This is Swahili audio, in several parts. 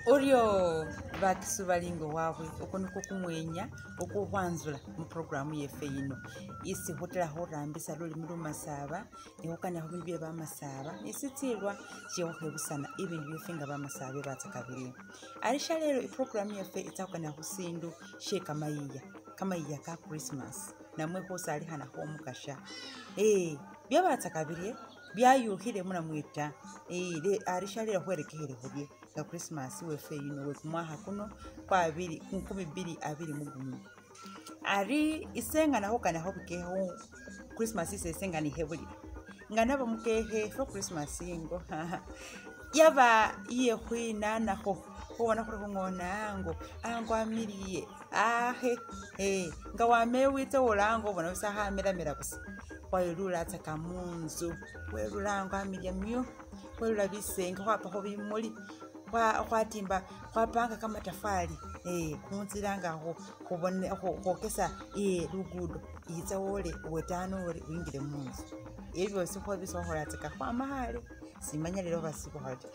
Olio bakisubalingo wabwe okunuko kumwenya okubwanzula mu programu yefe yino isi hotela horambisa luli muri masaba ehokanya ho bibye ba masaba isitirwa cyo hebusana ibintu byefinga ba masabe batakabiri arisha lero i programu yefe itakana husindu sheka mayiya ka Christmas namwe hosa ali hana ho mukasha byabatakabiri byayuhire muna mwita le arisha lero hwerekehere hobye ya Christmas wefe yino wekumwaha kuno kwa 2021 ari isenga naho kana ho bikeho Christmas isenga ni hebuli ngana bamukehe for Christmas ingo yaba iye hwina naho ubona kuri ngona ango amiriye nga wamewite orango bona usaha mera gusa kwayirura atakamunzu werurango amiriye myo kwelula bisenga hapa ho bimuli kwatimba kwapanga kama tafali kunziranga ho kubone hokesa rugudo iza wole wetano wole wingire munzu ebyo sikho bisohora tsika kwa mahali simanya lero basiko hati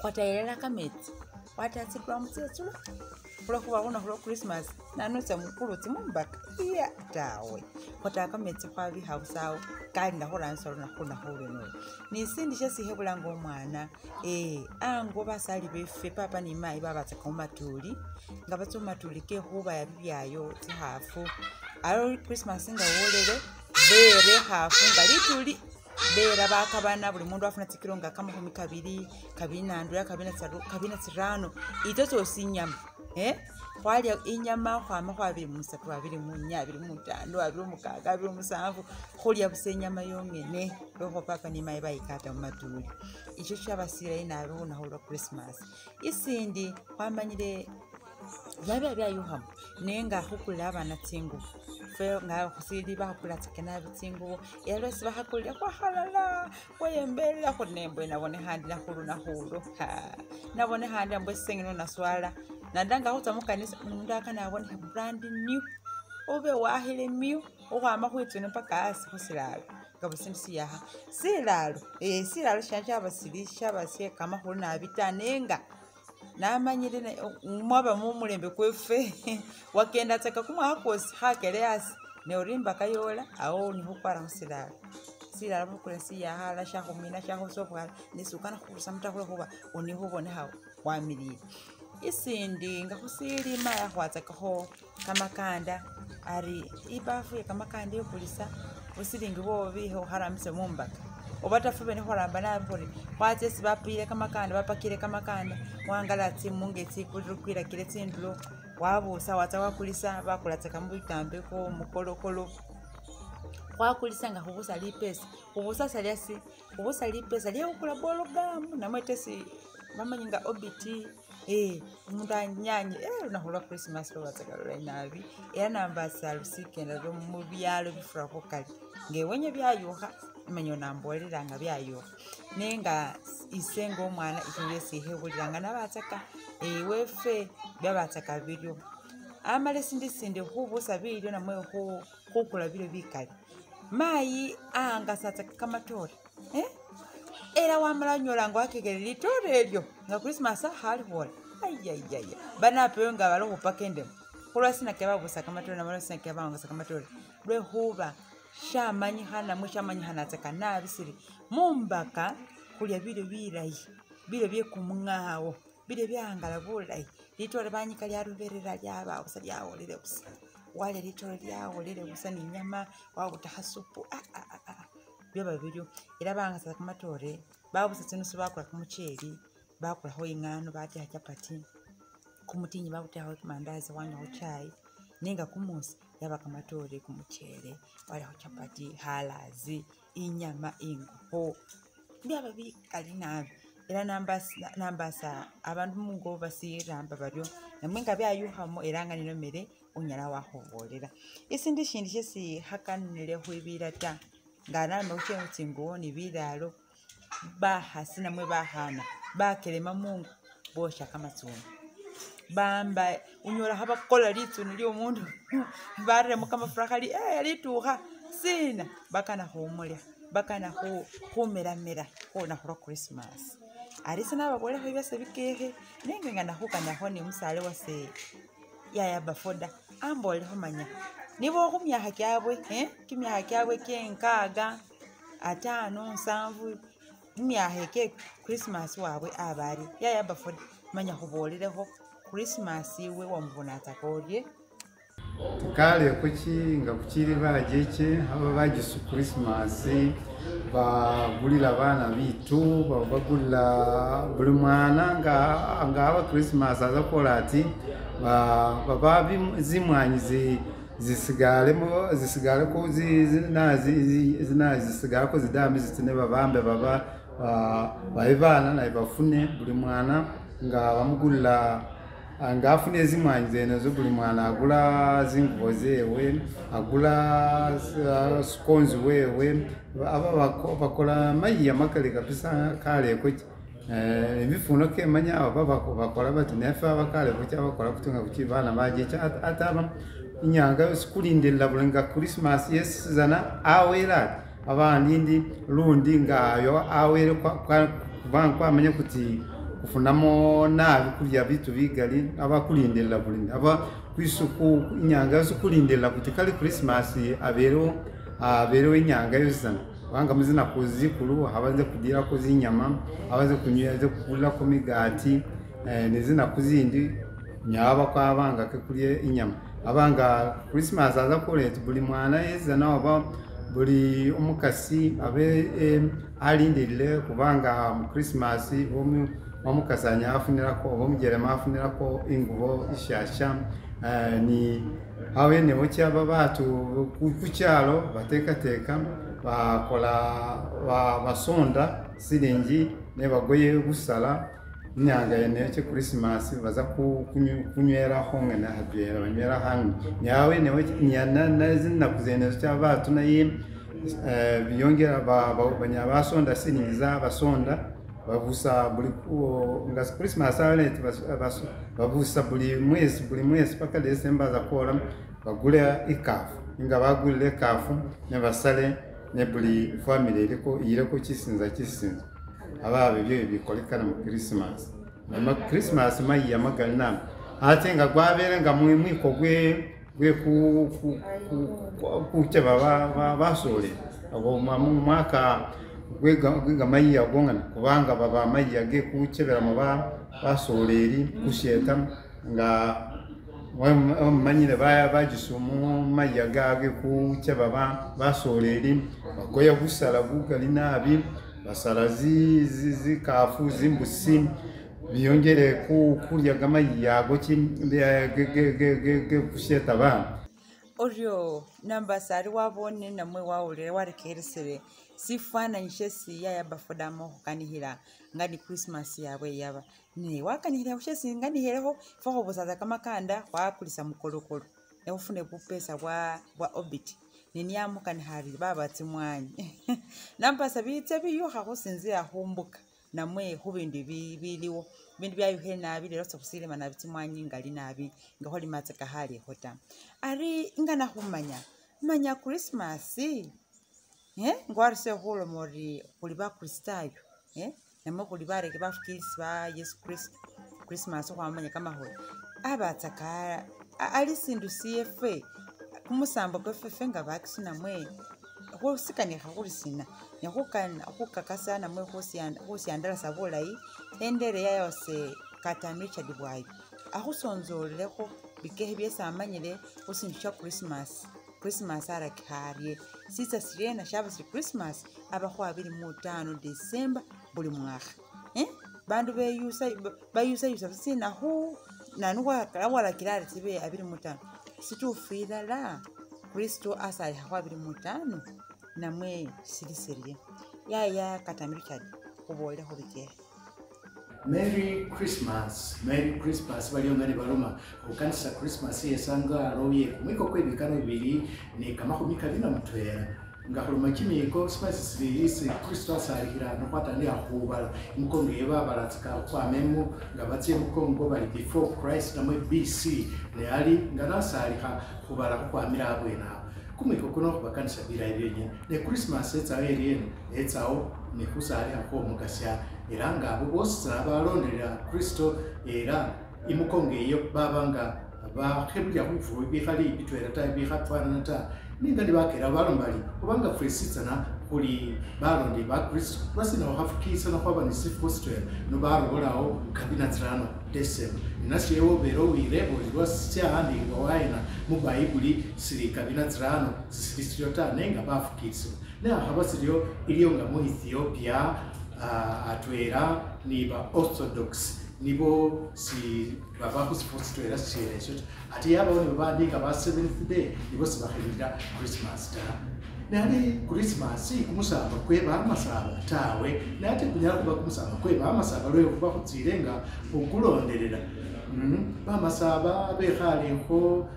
kwatayela kameti watatsikwa mutsetsulo kuba bona ho Christmas nanotsa mukuru tsimumbaka tawe kwataka metse kwa bihausawo kandi ndaho ransoro nakuna hore no nisindishe sihebulango omwana ango basali befe papa ni mai babatsaka matuli ngabatso matuli ke huba ya bibyayo tsihafu aro Christmas nga wolele bere hafu ngalituli bera bakabana buli mundu afuna tsikironga kama 2 kabinandura kabina tsirano itoto sinyama kwali inyama kwama kwabiri musatu babiri munya abiri mutando abiri mukaga abiri musanvu khulya busenyama yongene roho papa ni mai bayikata mumatuli icho cyabasira inabo na holo Christmas isindi kwamanyire bya yuhamu nenga hukula abana tsingu fe nga kusidi bakula tsikena bitsingu yalo siba hakulya kwa halala wayembela khonembwe nabone handi na hulu na hulu nabone handi ambwe sengeno na swala nadanga hutsa mukanisa ndaka nabone brand new obe wahile miu okwama khwitsene paka asi khusilalo ngabusindisi yaha silalo shanja abasilisha basie kama hulu na bitanenga namanyire mwaba mumulembe kwefe wakenda tsaka kumwa hakosi hakeleasi ne urimba kayola aho ni hukwara musilalo silalo mukulensi yahala shahumina shahosopwa nisukana khurusa mutakule huba unihubone hawo wamiliye isindi ngakusili maya hwatsakaho kamakanda ari ibafu ya kamakanda yokulisa usilingi bobiho haramise mumbaka obatafube ne horamba nabori kwatse sibapire kamakanda bapakire kamakanda wangalatsi mungetsi kurukwira kire tsindulo wabusa watsa wakulisa bakulatsaka mubitambe ko mukolokolo kwakulisa nga hubusa lipesa hubusa saliasi hubusa lipesa liye ukula bolo gamu namwetesi mamanyinga obiti munda nyanye na holo Christmas batsakalola inabi namba salusikenda ro mu byalo bifura ko kali ngewenye byayuha imanyo nambolelanga byayuha nenga isengo mwana ikiyesi hebuliranga nabatsaka wefe byabatsaka biryo amale sindi hubusa biryo namwe hukula biryo bikali mayi anga satsaka kamatore era wamala nyolango akegere litore elyo nga Christmas hali hola ayayaya bana penga balo hupakende kulwasina keba busaka matore na malosina keba nga saka matore lwe huba shamanyi hana tsaka na bisiri mumbaka kulya biro birayi biro bye kumungawo biro byangala bulayi litore banyika lya ruberera lyaba usalya wolele busa wale litore lyawolele busa ni nyama wabutaha supu byoba biryo era banga saka matore babusatse nusu bakula kumucheri bakula ho ingano bati ha chapati kumutinyi bakutaho mandazi wanya ho chai nenga kumusi yaba kamatore kumuchere wala ho chapati halazi inyama ingo byaba bikali nabi era nambasa abantu mungo basiramba baryo namwenga byayuhamo eranga nino mere unyala wahobolera isindi shindi shesi hakanile hwibirata ngana mauche mutsingo ni biralo bahasina mwe bahana bakelema mungu bosha kama tsuna bamba unyora haba kola litsuni lyo mundu bare mukama frakali lituha sina bakana humulya bakana humera ho na ho Christmas arisa n'abagore ho byose bikehe nenge ngana hukanyaho ni musale wase yaya bafoda ambole humanya nibo kumyaha kyabwe kimyaha kyabwe kenkaga atano nsanvu imyaha ke Christmas wabwe abari yaya bafoda manya hubolereho Christmas we wamvuna atakodye kale kuki nga kukiri bageke aba bagisu Christmas bagulira abana bitu bagulira buli mwana nga aba Christmas azakola ati bababi zimwanyize zisigale ko zisigale ko zidami zitine babambe baba bayibana na bafune buli mwana nga bamugulira angafune zimwanyize nazo buli mwana agula zingubo zewe agula skonzi wewe aba bakola mayi amakale kabisa kale ko bifuno ke manya aba bakola bati nefa abakale ko bakola kutunga kukibana baje ataba inyanga sikulindira bulenga Christmas yesizana awera abandi lundi ngayo awere kwa manya kuti kufunamo nabi kurya bitu bigali abakulindira bulinda aba kwisuku inyanga sukulindira kuti kali Christmas abero inyanga yosana wanga muzina kuzikuru habanze kudira ko zinyama abaze kunyweza kula ko migati nezina kuzindi nyaba kwa banga ke kuriye inyama abanga Christmas aza koleta buli mwana yezana aba buli umukasi abe alindile kubanga mu Christmas wamukasanya afunira ko bamugerema afunira ko ingubo ishasha ni hawe ne cyaba batu kucyalo bateka bakola basonda siringi ne bagoye gusala nyanga yene cyo Christmas baza kunywera honge na habyera banywera hamwe yawe ne nyana nazina kuzeneza cyabatu naye biyongera banyabasonda siringi za basonda bavusa buli nga Christmas alete bavusa buli mwezi paka December za kola bagule ikafu inga bagule kafu ne basale ne buli family ireko kisinza ababe byo bikolekana mu Christmas na Christmas mayi yamagalina atenga gwabere nga mwiko gwe ku baba basole abo mwaka gwega mayi yagongana kubanga baba mayi yage kuchebera mu basoleri kusheta nga manyire bajisumu mayi yagage kucheba basoleri bagoya gusala bugali nabi basala zikafu zimbusi biyongere kurya gamayi yago kusheta bana Orio namba sari wabone namwe wawulere warekeresere sifana nshesi ya bafodamo kanihira ngani Christmas yawe yaba ni wakanihira ushesi ngani hereho foko busaza kama kanda wakulisa mukolokolo ne ufune kupesa wa obit nini yamuka hari baba timwanyi namba sabitse biyo hakosinzira humbuka namwe hubindi biliwo bintu bya yuhena bile kusile mana bitimwanyi ngali nabi ngaholi matsaka hali hota ari ngana manya Christmas ngwarse holo mori kuliba kristayo namwe kulibare ke bafukisi ba Yesu Kristo Christmas kwa manya kama holo abatsaka ali sindu CFA kumusamba ko fefe nga bakisina mwe ho sikane hakulisina nyakukana akukakasa namwe hosi andala sabolayi endere yayose katamicha dibwayo ahusonzoleko bikehe byesamanyire usinsha Christmas arakariye sisa sirena shabasi Christmas abahwa 25 December buli mwaka bandu bayusa sina hu nanwa wala kirari tibe 25 situfira la Kristo asali hawa 25 namwe siriseriye yaya katamicha kubole ho bikehe Merry Christmas baliyongane baroma ukanisa Christmas yesanga aroye kumiko kwebikano bibiri ni kama kumikabina mutwera ngahuruma kimiko spices release Kristo asarihira no kwatandi ahubala mukongeba baratsika kwa memu ngabatse mukongo bari before Christ namwe BC leali nganasariha kubala kwa mirabwe na kumwiko kuno bakanisa birayi byenyene ne Christmas etsawo erieno etsawo ne kusali ako mukasya era nga abo bose abalonderera Kristo era imukongeyo babanga bahebulya kuvuwe bihali bitwera ta bihatwana ta ninga ndibakera balombali kubanga fresitsana kuli balonde ba Kristo basina wahafukisa na kwaba ni sifostwe no barobolawo kabina 5 December inashiyewo bero wirebo lwasyaandi waina mu Bible siri kabina 5 sisiyota nenga bafukisa na habasiriyo iliyonga mu Ethiopia atwera ni ba Orthodox nibo si baba kusifostwera sire ati yaba oni babandika ba 7th day nibo sibahirira Christmas ta nani Christmas kumusaba kweba amasaba tawe nati kunyala kuba kumusaba kweba amasaba lwe kuba kutsirenga okulonderera bamasaba bekhaleho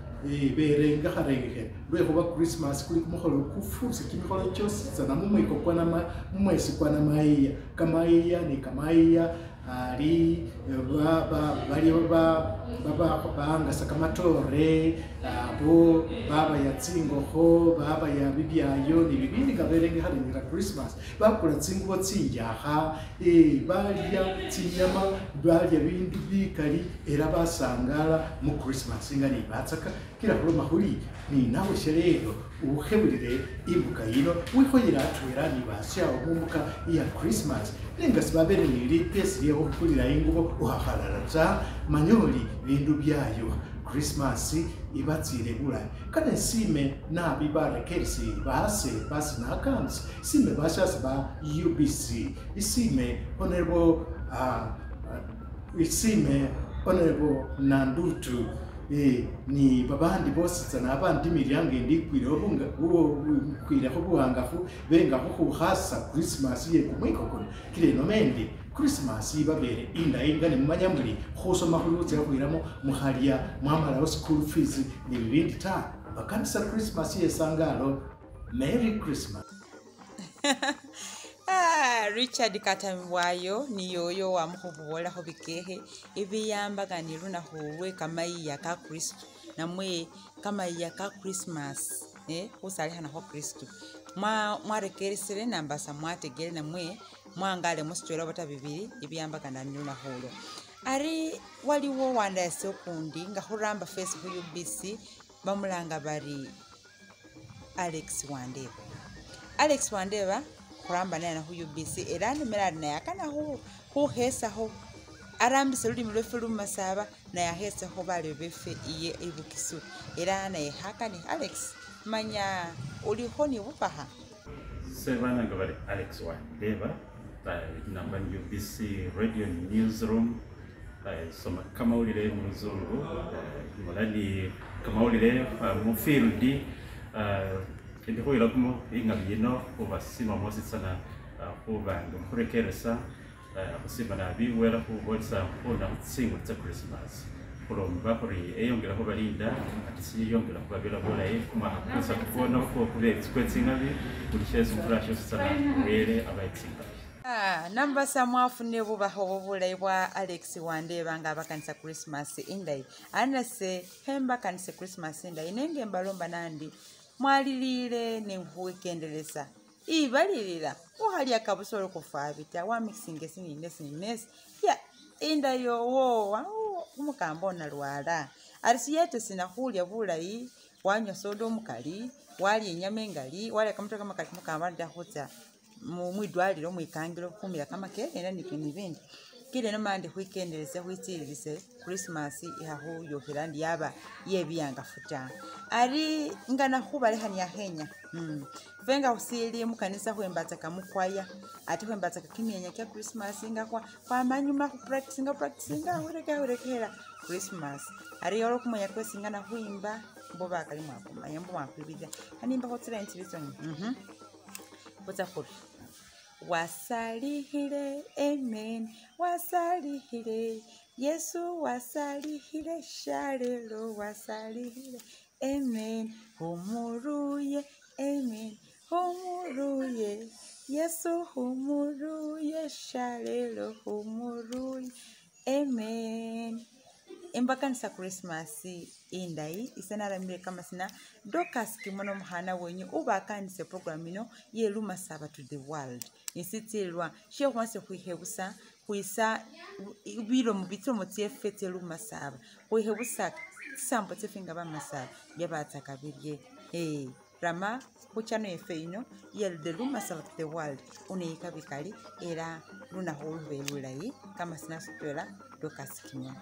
berenga kharenge lwe kuba Christmas kuli kumukholo kufuza kimikolo cyose sana mumwiko kwana mumwesi kwana maiya kamaiya ni kamaiya ali banga sakamatore abo baba yatsingoho baba ya bibyayo ni bibindi gaberenge haringira Christmas bakora tsingubo tsinjaha balya tsinyama balya bindu bikali era basangala mu Christmas ngani batsaka kila kuloma huli ni nawe sherero uhebulire ibuka yino wihoyira atwera ni basya omumbuka ya Christmas nenga sibabere ni lipesi yeho kulira ingubo uhaharara manyoli bindu byayo Christmas ibatsire bula kana sime na bibare kersi base na accounts sime bashas ba UBC isime honorable Nandutu ni babandi bose tsana abandi miryange ndikwire obunga kwira ko buhangafu benga ko kuhasa Christmas ye kumwiko kono kire no mende Christmas ibabere inda ingane mumanyamuri khosoma khulutse kwiramo muhalia mwamala school fees ni bibindi ta bakanisa Christmas ye sangalo Merry Christmas. Richard Katamwayo ni yoyo wa muhubuola hobikehe ibiyambaga ni luna huwe kama iya ka Kristo namwe kama iya ka Christmas usaliha ho Kristo mwarekeresere nambasa mwategere namwe mwangale musitwera bata bibiri ibiyambaga na luna hulo ari waliwo wandase okundi nga huramba Facebook UBC bamulanga bari Alex Wandeba kuramba naye na UBC era numerari naye akana hu hesa ho arambise lulimi lwefe lumasaba naye ahesa ho bali befe iye ibukisu era naye hakani Alex manya uliho ni bupaha Sevana ngabari Alex Wandeba namba UBC radio newsroom soma kama ulile muzungu mulani kama ulile mu field ndi hoira kumo ingabino ubasima mosi sana ubanga kurekeresa abasima nabiwera kubotsa ona single ta Christmas kuromba kuri eyongera ko balinda atisi yongera kubabira bolaye kuma kusa kubona ko kubetse kwetsingabi kulisheza umfurasho sana were abayitsinga namba samwafune bubaho bulayi bwa Alex Wandeba nga bakanisa Christmas indai anase hemba kanisa Christmas indai nenge mbalomba nandi mwalilile ne mvukendelesa ibalilira uhali akabusolo kufabita wa mixing sinines ya inda yo wo umukambona lwala arisiyete sinahulya bulayi wanyo sodo mukali wali inyama engali wali akamutoka makati mukamba ndahutsa mwidwaliro mwikangiro kumira kama kene nikini bindi kile no mande huikendelese huitsirilise Christmas ihahu yohirandi yaba yebiyanga futa ari ngana hubale hani yahenya venga usili mukanisa huembaza kamukwaya ati huembaza kakimyenya kya Christmas ngakwa kwa manyuma ku practicing hurekera Christmas ari yoro kumenya kwesi ngana huimba boba kali mwako mayambo mwakwibija hanimba hotsira intibizo Botafuri wasalihile amen wasalihile Yesu wasalihile shalelo wasalihile amen humuruye amen humuruye Yesu humuruye shalelo humuruye amen nyumba kanisa Christmas indai isanara mire kama sina Dorcas kimono mhana wenye uba kanisa program ino ye luma saba to the world isitirwa she wanse kuihebusa kuisa biro mubitso mutie fete luma saba kuihebusa sampo tefinga ba masaba yabata kabirye rama kuchano efe ino yel de luma saba to the world uneika bikali era luna holwe lulai kama sina sutwela Dorcas kimono.